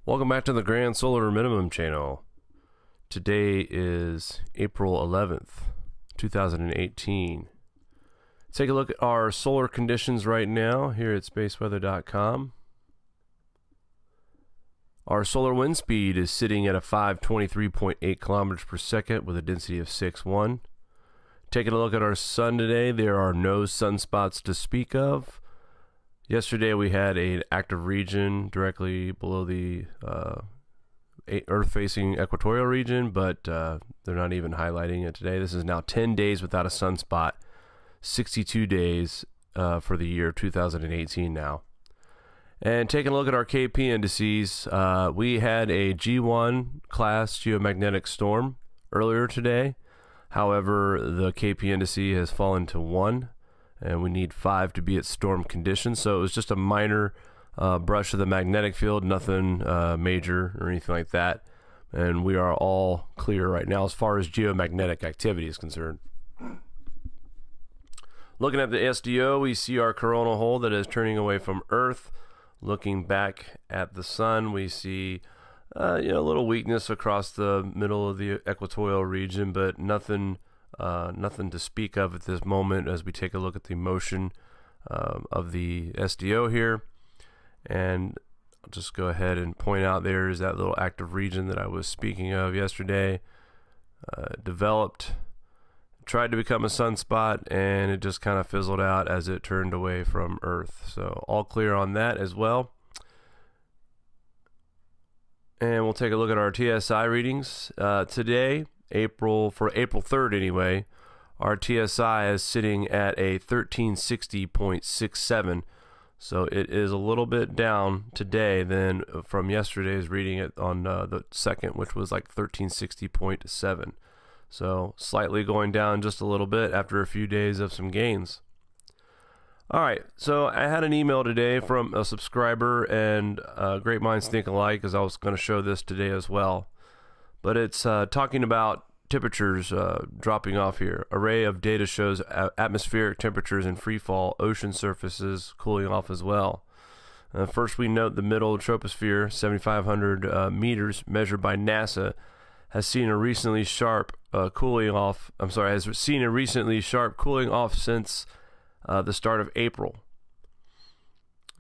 Welcome back to the Grand Solar Minimum channel. Today is April 11th, 2018. Take a look at our solar conditions right now here at SPACEWEATHER.com. Our solar wind speed is sitting at a 523.8 kilometers per second with a density of 6.1. Taking a look at our sun today, there are no sunspots to speak of. Yesterday we had an active region directly below the Earth-facing equatorial region, but they're not even highlighting it today. This is now 10 days without a sunspot, 62 days for the year 2018 now. And taking a look at our KP indices, we had a G1 class geomagnetic storm earlier today. However, the KP indice has fallen to 1. And we need 5 to be at storm conditions. So it was just a minor brush of the magnetic field, nothing major or anything like that. And we are all clear right now as far as geomagnetic activity is concerned. Looking at the SDO, we see our coronal hole that is turning away from Earth. Looking back at the sun, we see a little weakness across the middle of the equatorial region, but nothing to speak of at this moment as we take a look at the motion of the SDO here. And I'll just go ahead and point out there is that little active region that I was speaking of yesterday. Developed, tried to become a sunspot, and it just kind of fizzled out as it turned away from Earth. So all clear on that as well. And we'll take a look at our TSI readings today. April 3rd anyway, our TSI is sitting at a 1360.67, so it is a little bit down today than from yesterday's reading it on the 2nd, which was like 1360.7. So slightly going down just a little bit after a few days of some gains. Alright, so I had an email today from a subscriber, and great minds think alike, because I was going to show this today as well. But it's talking about temperatures dropping off here. Array of data shows atmospheric temperatures in free fall, ocean surfaces cooling off as well. First, we note the middle troposphere, 7,500 meters, measured by NASA, has seen a recently sharp cooling off. Has seen a recently sharp cooling off since the start of April.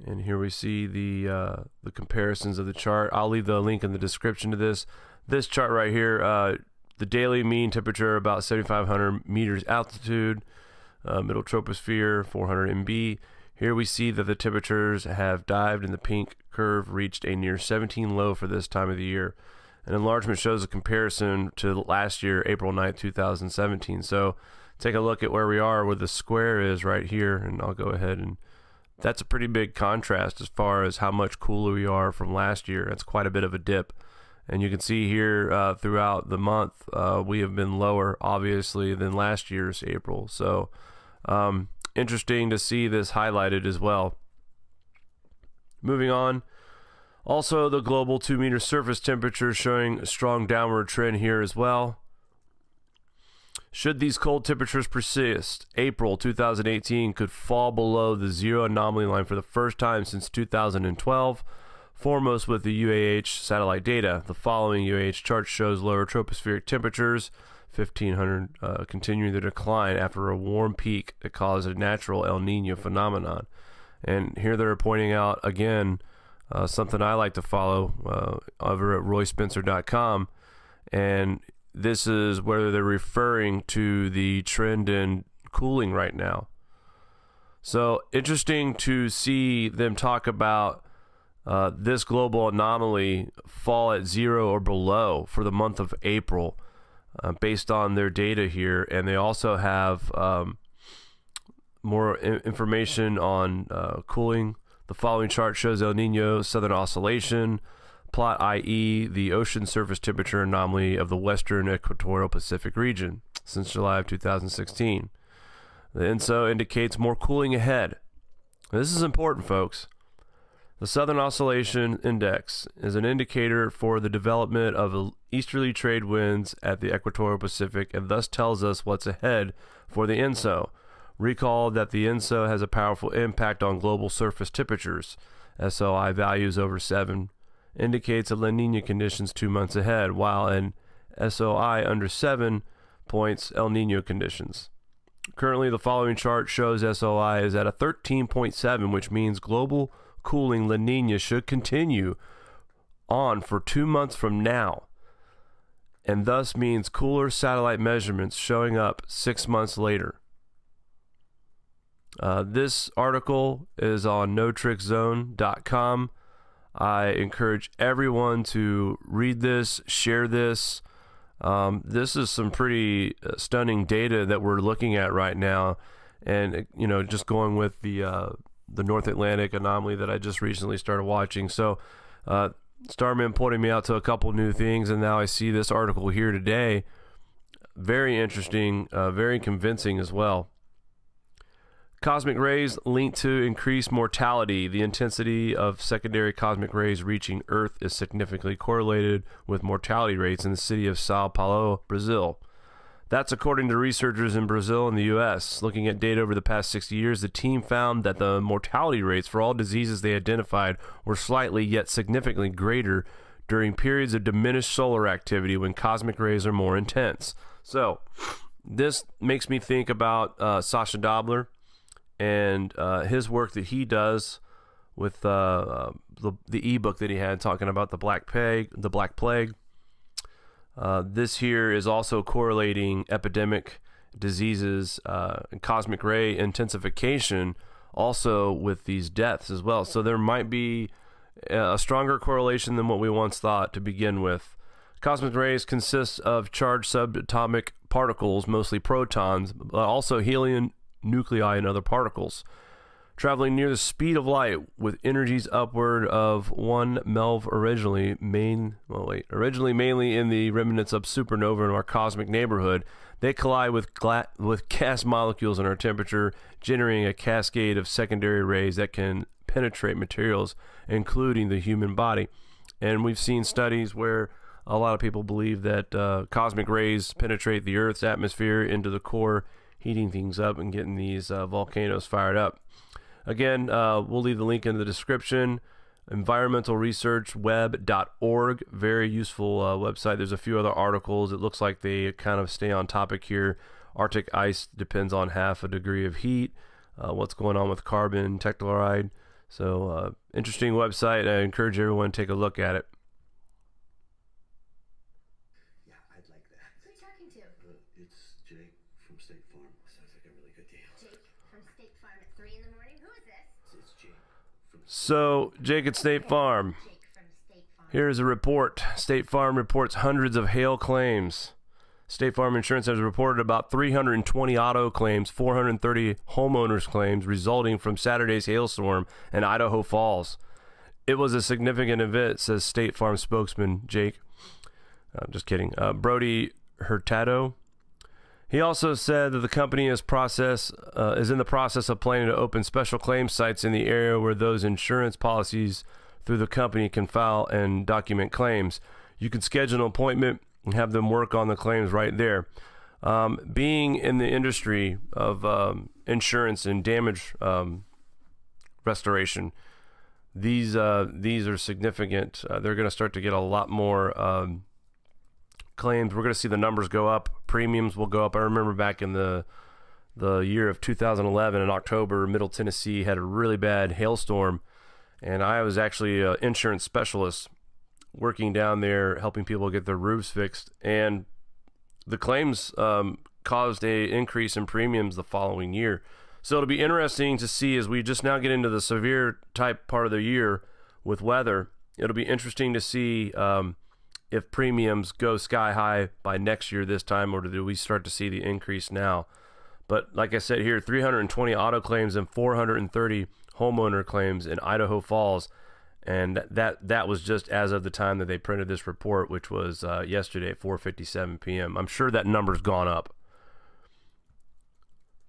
And here we see the comparisons of the chart. I'll leave the link in the description to this. This chart right here, the daily mean temperature about 7,500 meters altitude, middle troposphere 400 MB. Here we see that the temperatures have dived and the pink curve reached a near 17 low for this time of the year. An enlargement shows a comparison to last year, April 9th, 2017. So take a look at where we are, where the square is right here, and I'll go ahead and that's a pretty big contrast as far as how much cooler we are from last year. That's quite a bit of a dip. And you can see here throughout the month, we have been lower, obviously, than last year's April. So interesting to see this highlighted as well. Moving on. Also, the global 2-meter surface temperature showing a strong downward trend here as well. Should these cold temperatures persist, April 2018 could fall below the zero anomaly line for the first time since 2012. Foremost with the UAH satellite data. The following UAH chart shows lower tropospheric temperatures, 1500, continuing the decline after a warm peak that caused a natural El Nino phenomenon. And here they're pointing out again something I like to follow over at royspencer.com, and this is where they're referring to the trend in cooling right now. So interesting to see them talk about this global anomaly fall at 0 or below for the month of April based on their data here. And they also have more information on cooling. The following chart shows El Nino Southern Oscillation plot, i.e. the ocean surface temperature anomaly of the western equatorial Pacific region since July of 2016. The ENSO indicates more cooling ahead. This is important, folks. The Southern Oscillation Index is an indicator for the development of easterly trade winds at the equatorial Pacific and thus tells us what's ahead for the ENSO. Recall that the ENSO has a powerful impact on global surface temperatures. SOI values over 7 indicates a La Nina conditions 2 months ahead, while an SOI under 7 points El Nino conditions. Currently, the following chart shows SOI is at a 13.7, which means global cooling La Nina should continue on for 2 months from now, and thus means cooler satellite measurements showing up 6 months later. This article is on notrickzone.com. I encourage everyone to read this, share this. This is some pretty stunning data that we're looking at right now, and just going with the North Atlantic anomaly that I just recently started watching. So Starman pointed me out to a couple new things, and now I see this article here today. Very interesting, very convincing as well. Cosmic rays linked to increased mortality. The intensity of secondary cosmic rays reaching Earth is significantly correlated with mortality rates in the city of Sao Paulo, Brazil. That's according to researchers in Brazil and the U.S. Looking at data over the past 60 years, the team found that the mortality rates for all diseases they identified were slightly yet significantly greater during periods of diminished solar activity when cosmic rays are more intense. So this makes me think about Sasha Dobler and his work that he does with the ebook that he had talking about the Black Plague. This here is also correlating epidemic diseases and cosmic ray intensification also with these deaths as well. So there might be a stronger correlation than what we once thought to begin with. Cosmic rays consist of charged subatomic particles, mostly protons, but also helium nuclei and other particles, traveling near the speed of light with energies upward of 1 MeV originally mainly in the remnants of supernova in our cosmic neighborhood. They collide with gas molecules in our temperature, generating a cascade of secondary rays that can penetrate materials, including the human body. And we've seen studies where a lot of people believe that cosmic rays penetrate the Earth's atmosphere into the core, heating things up and getting these volcanoes fired up. Again, we'll leave the link in the description. Environmentalresearchweb.org, very useful website. There's a few other articles. It looks like they kind of stay on topic here. Arctic ice depends on half a degree of heat. What's going on with carbon tetrachloride. So interesting website. I encourage everyone to take a look at it. Yeah, I'd like that. Who are you talking to? It's Jake from State Farm. Sounds like a really good deal. Jake from State Farm at 3 in the morning? Who is this? It's Jake from So, Jake at State Farm. Jake from State Farm. Here is a report. State Farm reports hundreds of hail claims. State Farm Insurance has reported about 320 auto claims, 430 homeowners claims resulting from Saturday's hailstorm in Idaho Falls. It was a significant event, says State Farm spokesman Jake. Just kidding. Brody Hurtado. He also said that the company is in the process of planning to open special claim sites in the area where those insurance policies through the company can file and document claims. You can schedule an appointment and have them work on the claims right there. Being in the industry of insurance and damage restoration, these are significant. They're going to start to get a lot more claims. We're going to see the numbers go up. Premiums will go up. I remember back in the year of 2011 in October, Middle Tennessee had a really bad hailstorm, and I was actually an insurance specialist working down there helping people get their roofs fixed, and the claims caused a increase in premiums the following year. So it'll be interesting to see as we just now get into the severe type part of the year with weather. It'll be interesting to see if premiums go sky high by next year this time, or do we start to see the increase now? But like I said here, 320 auto claims and 430 homeowner claims in Idaho Falls. And that was just as of the time that they printed this report, which was yesterday at 4:57 p.m. I'm sure that number's gone up.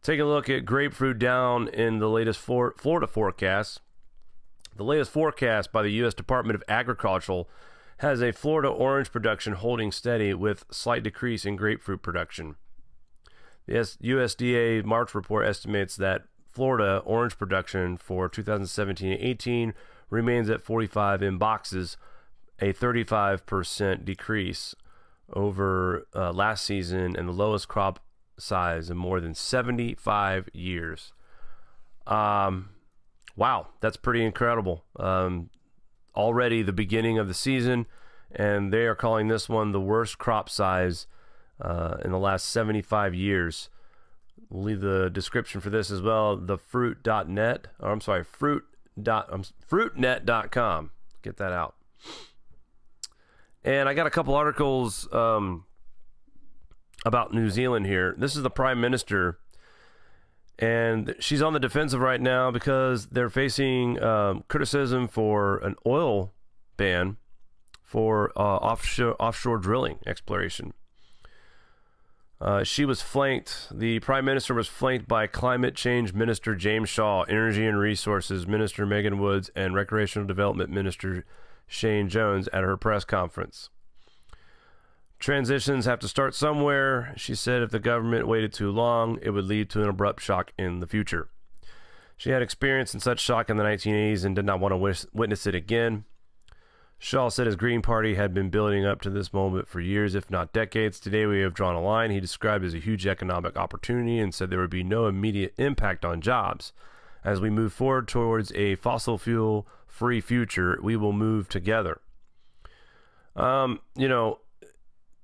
Take a look at grapefruit down in the latest Florida forecast. The latest forecast by the U.S. Department of Agriculture has a Florida orange production holding steady with slight decrease in grapefruit production. The USDA March report estimates that Florida orange production for 2017-18 remains at 45 in boxes, a 35% decrease over last season and the lowest crop size in more than 75 years. Wow, that's pretty incredible. Already the beginning of the season, and they are calling this one the worst crop size in the last 75 years. We'll leave the description for this as well. The fruitnet, or I'm sorry, fruitnet.com. Get that out. And I got a couple articles about New Zealand here. This is the Prime Minister, and she's on the defensive right now because they're facing criticism for an oil ban for offshore drilling exploration. She was flanked, the Prime Minister was flanked by Climate Change Minister James Shaw, Energy and Resources Minister Megan Woods, and Recreational Development Minister Shane Jones at her press conference. Transitions have to start somewhere, she said. If the government waited too long, it would lead to an abrupt shock in the future. She had experience in such shock in the 1980s and did not want to witness it again. Shaw said his Green Party had been building up to this moment for years, if not decades. Today we have drawn a line he described as a huge economic opportunity and said there would be no immediate impact on jobs. As we move forward towards a fossil fuel free future, we will move together. You know,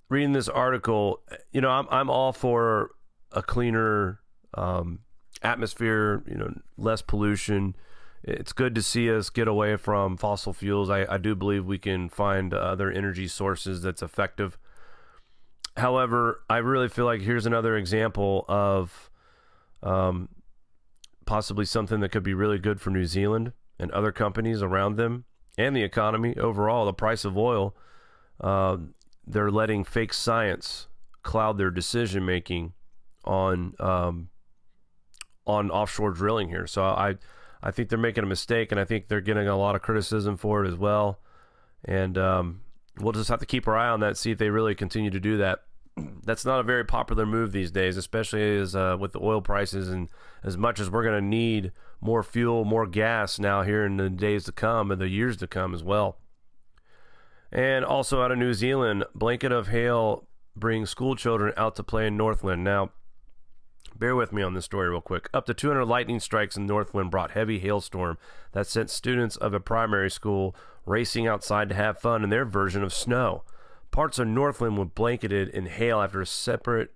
reading this article, you know, I'm all for a cleaner atmosphere, you know, less pollution. It's good to see us get away from fossil fuels. I do believe we can find other energy sources that's effective. However, I really feel like here's another example of possibly something that could be really good for New Zealand and other companies around them and the economy overall. The price of oil, they're letting fake science cloud their decision making on offshore drilling here. So I think they're making a mistake, and I think they're getting a lot of criticism for it as well. And we'll just have to keep our eye on that, see if they really continue to do that. That's not a very popular move these days, especially as with the oil prices, and as much as we're going to need more fuel, more gas now here in the days to come and the years to come as well. And also out of New Zealand, blanket of hail brings school children out to play in Northland. Now, bear with me on this story real quick. Up to 200 lightning strikes in Northland brought heavy hailstorm that sent students of a primary school racing outside to have fun in their version of snow. Parts of Northland were blanketed in hail after separate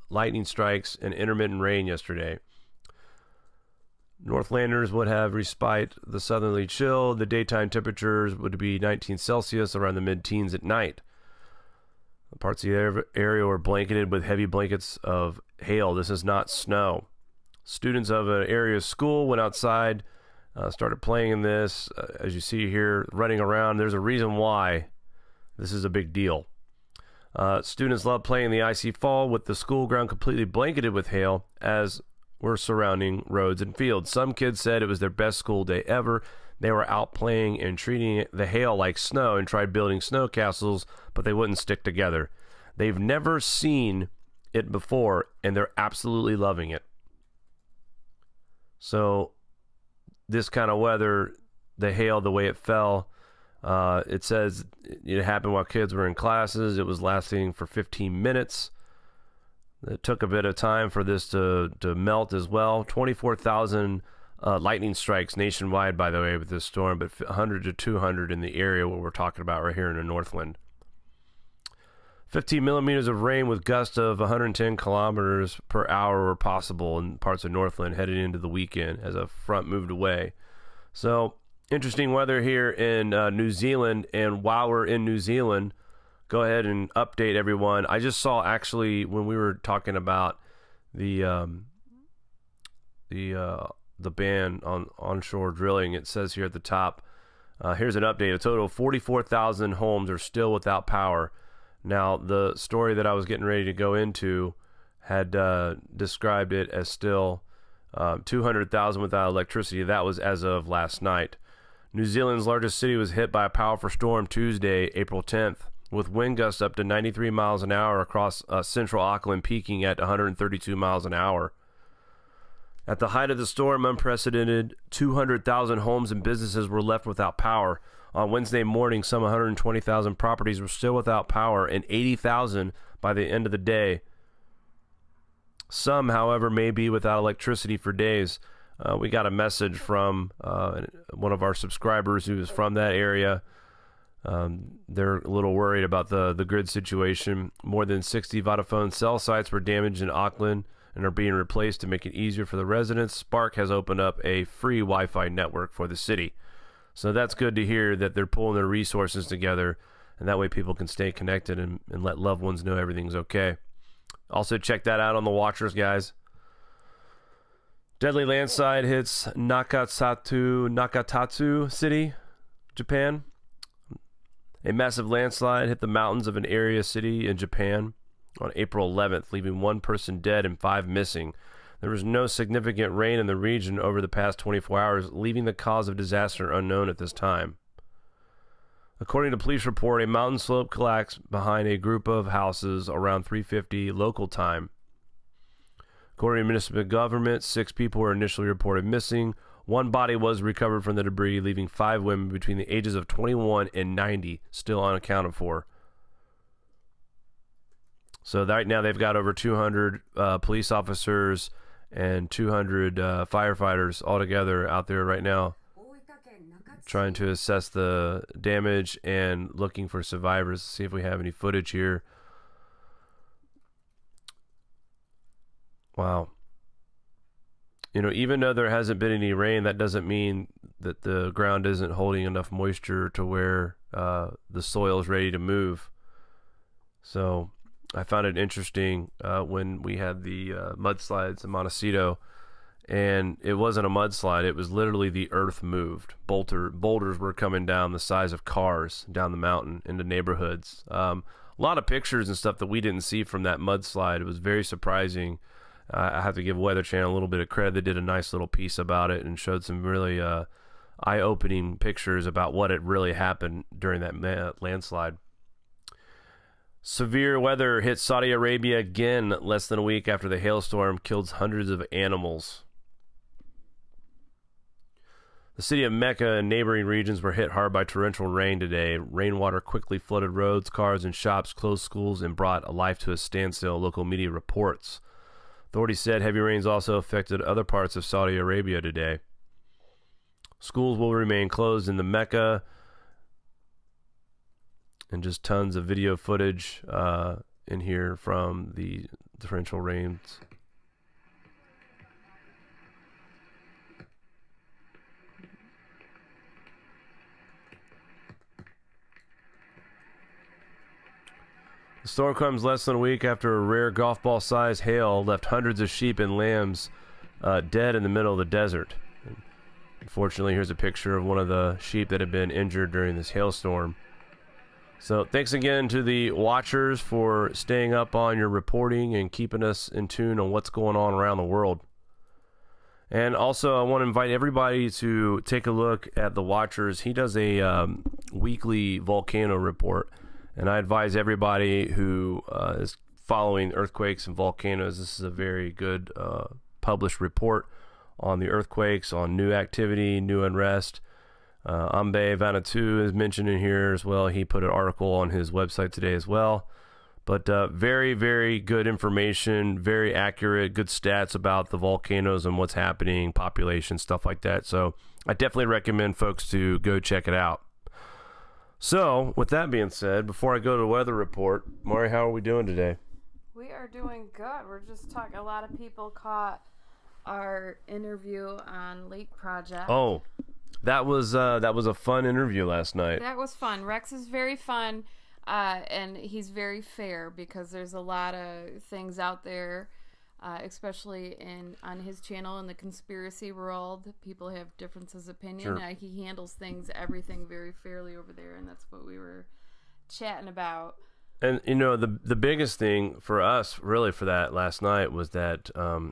lightning strikes and intermittent rain yesterday. Northlanders would have respite the southerly chill. The daytime temperatures would be 19 Celsius, around the mid-teens at night. Parts of the area were blanketed with heavy blankets of hail. This is not snow. Students of an area school went outside, started playing in this. As you see here, running around. There's a reason why this is a big deal. Students love playing in the icy fall with the school ground completely blanketed with hail, as were surrounding roads and fields. Some kids said it was their best school day ever. They were out playing and treating the hail like snow and tried building snow castles, but they wouldn't stick together. They've never seen it before, and they're absolutely loving it. So this kind of weather, the hail, the way it fell, it says it happened while kids were in classes. It was lasting for 15 minutes. It took a bit of time for this to melt as well. 24,000 lightning strikes nationwide, by the way, with this storm, but 100 to 200 in the area where we're talking about right here in the Northland. 15 millimeters of rain with gusts of 110 kilometers per hour were possible in parts of Northland headed into the weekend as a front moved away. So interesting weather here in New Zealand. And while we're in New Zealand, go ahead and update everyone. I just saw, actually, when we were talking about the ban on onshore drilling, it says here at the top, here's an update. A total of 44,000 homes are still without power. Now, the story that I was getting ready to go into had described it as still 200,000 without electricity. That was as of last night. New Zealand's largest city was hit by a powerful storm Tuesday, April 10th, with wind gusts up to 93 miles an hour across central Auckland, peaking at 132 miles an hour. At the height of the storm, unprecedented 200,000 homes and businesses were left without power. On Wednesday morning, some 120,000 properties were still without power and 80,000 by the end of the day. Some, however, may be without electricity for days. We got a message from one of our subscribers who is from that area. They're a little worried about the grid situation. More than 60 Vodafone cell sites were damaged in Auckland and are being replaced to make it easier for the residents. Spark has opened up a free Wi-Fi network for the city. So that's good to hear that they're pulling their resources together, and that way people can stay connected and let loved ones know everything's okay. Also, check that out on the Watchers, guys. Deadly landslide hits Nakatatsu City, Japan. A massive landslide hit the mountains of an area city in Japan on April 11th, leaving 1 person dead and 5 missing. There was no significant rain in the region over the past 24 hours, leaving the cause of disaster unknown at this time. According to police report, a mountain slope collapsed behind a group of houses around 3:50 local time. According to municipal government, 6 people were initially reported missing. 1 body was recovered from the debris, leaving 5 women between the ages of 21 and 90 still unaccounted for. So right now they've got over 200 police officers and 200 firefighters altogether out there right now, trying to assess the damage and looking for survivors. See if we have any footage here. Wow. You know, even though there hasn't been any rain, that doesn't mean that the ground isn't holding enough moisture to where the soil is ready to move. So I found it interesting when we had the mudslides in Montecito, and it wasn't a mudslide. It was literally the earth moved. Boulders were coming down the size of cars down the mountain into neighborhoods. A lot of pictures and stuff that we didn't see from that mudslide. It was very surprising. I have to give Weather Channel a little bit of credit. They did a nice little piece about it and showed some really eye-opening pictures about what had really happened during that landslide. Severe weather hit Saudi Arabia again less than a week after the hailstorm killed hundreds of animals. The city of Mecca and neighboring regions were hit hard by torrential rain today. Rainwater quickly flooded roads, cars, and shops, closed schools, and brought life to a standstill, local media reports. Authorities said heavy rains also affected other parts of Saudi Arabia today. Schools will remain closed in the Mecca, and just tons of video footage in here from the torrential rains. The storm comes less than a week after a rare golf ball sized hail left hundreds of sheep and lambs dead in the middle of the desert. Unfortunately, here's a picture of one of the sheep that had been injured during this hailstorm. So thanks again to the watchers for staying up on your reporting and keeping us in tune on what's going on around the world. And also, I want to invite everybody to take a look at the watchers. He does a weekly volcano report, and I advise everybody who is following earthquakes and volcanoes, this is a very good published report on the earthquakes, on new activity, new unrest. Ambe Vanuatu is mentioned in here as well. He put an article on his website today as well. But very, very good information, very accurate, good stats about the volcanoes and what's happening, population, stuff like that. So I definitely recommend folks to go check it out. So with that being said, before I go to the weather report, Mari, how are we doing today? We are doing good. We're just talking. A lot of people caught our interview on Lake Project. Oh, that was a fun interview last night. That was fun. Rex is very fun, and he's very fair because there's a lot of things out there, especially on his channel in the conspiracy world. People have differences of opinion. Sure. He handles everything very fairly over there, and that's what we were chatting about. And you know, the biggest thing for us really for that last night was that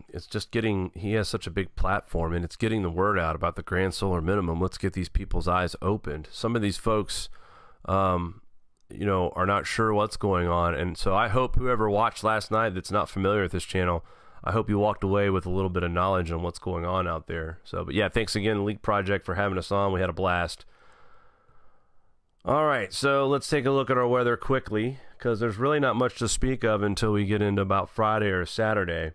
it's just getting, he has such a big platform, and it's getting the word out about the grand solar minimum. Let's get these people's eyes opened. Some of these folks you know, are not sure what's going on, and so I hope whoever watched last night that's not familiar with this channel, I hope you walked away with a little bit of knowledge on what's going on out there. So, but yeah, thanks again, Leak Project, for having us on. We had a blast. All right, so let's take a look at our weather quickly, because there's really not much to speak of until we get into about Friday or Saturday.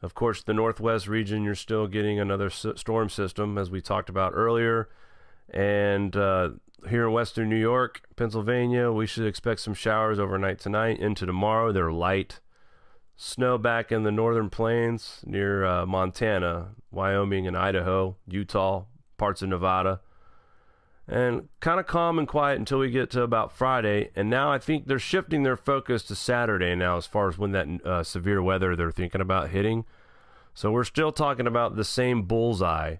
Of course, the northwest region, you're still getting another storm system, as we talked about earlier. And here in western New York, Pennsylvania, we should expect some showers overnight tonight into tomorrow. They're light. Snow back in the northern plains near Montana, Wyoming, and Idaho, Utah, parts of Nevada. And kind of calm and quiet until we get to about Friday. And now I think they're shifting their focus to Saturday now as far as when that severe weather they're thinking about hitting. So we're still talking about the same bullseye,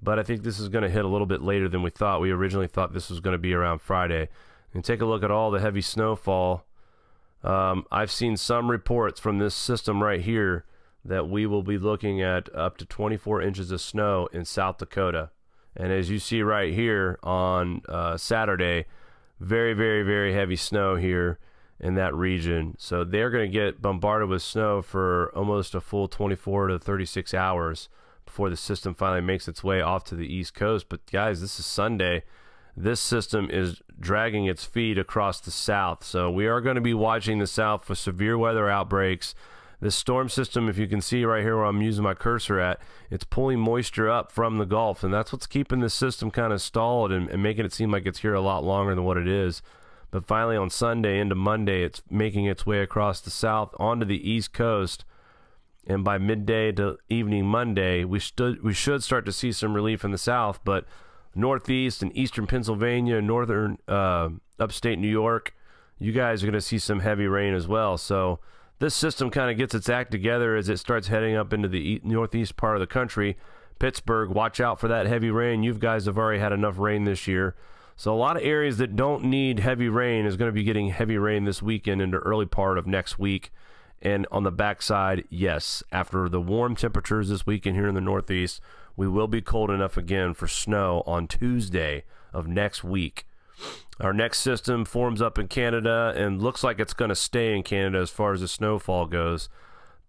but I think this is going to hit a little bit later than we thought. We originally thought this was going to be around Friday. And take a look at all the heavy snowfall. I've seen some reports from this system right here that we will be looking at up to 24 inches of snow in South Dakota. And as you see right here on Saturday, very, very, very heavy snow here in that region. So they're going to get bombarded with snow for almost a full 24 to 36 hours before the system finally makes its way off to the East Coast. But guys, this is Sunday. This system is dragging its feet across the South. So we are going to be watching the South for severe weather outbreaks. This storm system, if you can see right here where I'm using my cursor at, it's pulling moisture up from the Gulf, and that's what's keeping this system kind of stalled and making it seem like it's here a lot longer than what it is. But finally on Sunday into Monday, it's making its way across the South onto the East Coast, and by midday to evening Monday, we should start to see some relief in the South, but Northeast and Eastern Pennsylvania, northern upstate New York, you guys are going to see some heavy rain as well. So this system kind of gets its act together as it starts heading up into the northeast part of the country. Pittsburgh, watch out for that heavy rain. You guys have already had enough rain this year. So a lot of areas that don't need heavy rain is going to be getting heavy rain this weekend into early part of next week. And on the backside, yes, after the warm temperatures this weekend here in the northeast, we will be cold enough again for snow on Tuesday of next week. Our next system forms up in Canada and looks like it's going to stay in Canada as far as the snowfall goes.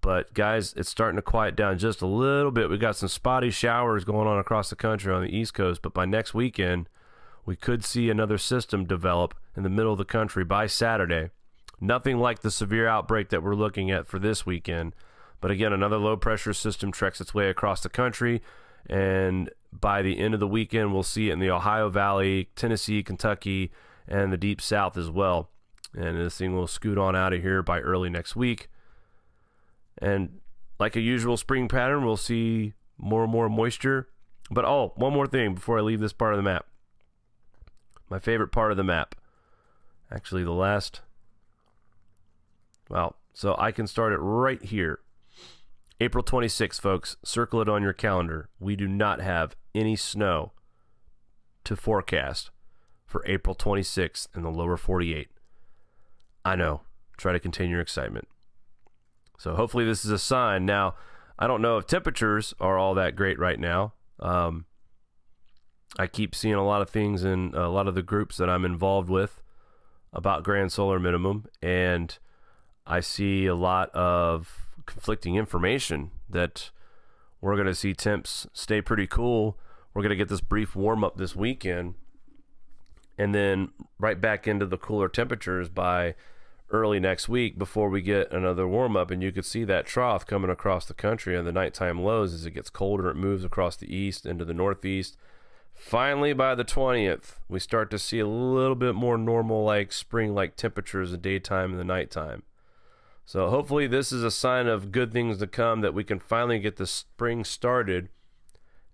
But guys, it's starting to quiet down just a little bit. We got some spotty showers going on across the country on the East Coast, but by next weekend, we could see another system develop in the middle of the country by Saturday. Nothing like the severe outbreak that we're looking at for this weekend. But again, another low pressure system treks its way across the country, and by the end of the weekend, we'll see it in the Ohio Valley, Tennessee, Kentucky, and the Deep South as well. And this thing will scoot on out of here by early next week. And like a usual spring pattern, we'll see more and more moisture. But oh, one more thing before I leave this part of the map. My favorite part of the map. Actually, the last. Well, so I can start it right here. April 26th, folks. Circle it on your calendar. We do not have any snow to forecast for April 26th in the lower 48. I know. Try to contain your excitement. So hopefully this is a sign. Now, I don't know if temperatures are all that great right now. I keep seeing a lot of things in a lot of the groups that I'm involved with about grand solar minimum, and I see a lot of conflicting information that we're going to see temps stay pretty cool. We're going to get this brief warm up this weekend, and then right back into the cooler temperatures by early next week before we get another warm up. And you could see that trough coming across the country on the nighttime lows as it gets colder. It moves across the east into the northeast. Finally, by the 20th, we start to see a little bit more normal, like spring-like temperatures in the daytime and the nighttime. So hopefully this is a sign of good things to come, that we can finally get the spring started.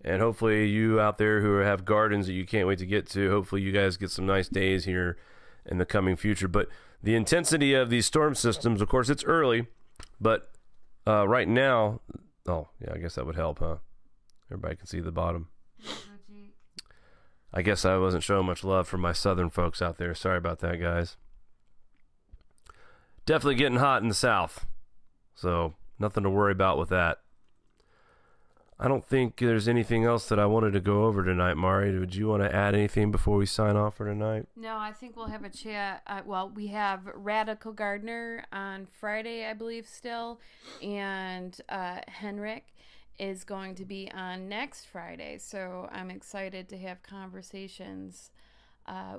And hopefully you out there who have gardens that you can't wait to get to, hopefully you guys get some nice days here in the coming future. But the intensity of these storm systems, of course, it's early, but right now, oh, yeah, I guess that would help, huh? Everybody can see the bottom. I guess I wasn't showing much love for my southern folks out there. Sorry about that, guys. Definitely getting hot in the south, so nothing to worry about with that. I don't think there's anything else that I wanted to go over tonight, Mari. Would you want to add anything before we sign off for tonight? No, I think we'll have a chat. Well, we have Radical Gardener on Friday, I believe, still, and Henrik is going to be on next Friday, so I'm excited to have conversations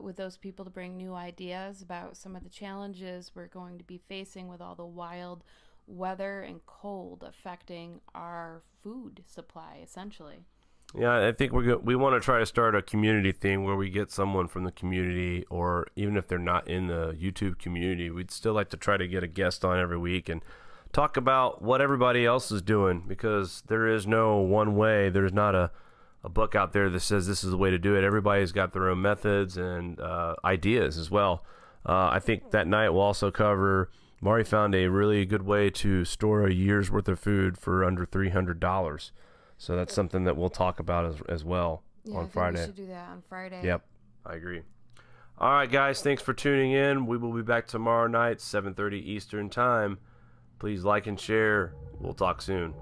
with those people to bring new ideas about some of the challenges we're going to be facing with all the wild weather and cold affecting our food supply, essentially. Yeah, I think we want to try to start a community thing where we get someone from the community, or even if they're not in the YouTube community, we'd still like to try to get a guest on every week and talk about what everybody else is doing, because there is no one way. There's not a book out there that says this is the way to do it. Everybody's got their own methods and ideas as well. I think that night we'll also cover, Mari found a really good way to store a year's worth of food for under $300. So that's something that we'll talk about as well on Friday. We should do that on Friday. Yep, I agree. All right, guys, thanks for tuning in. We will be back tomorrow night, 7:30 Eastern Time. Please like and share. We'll talk soon.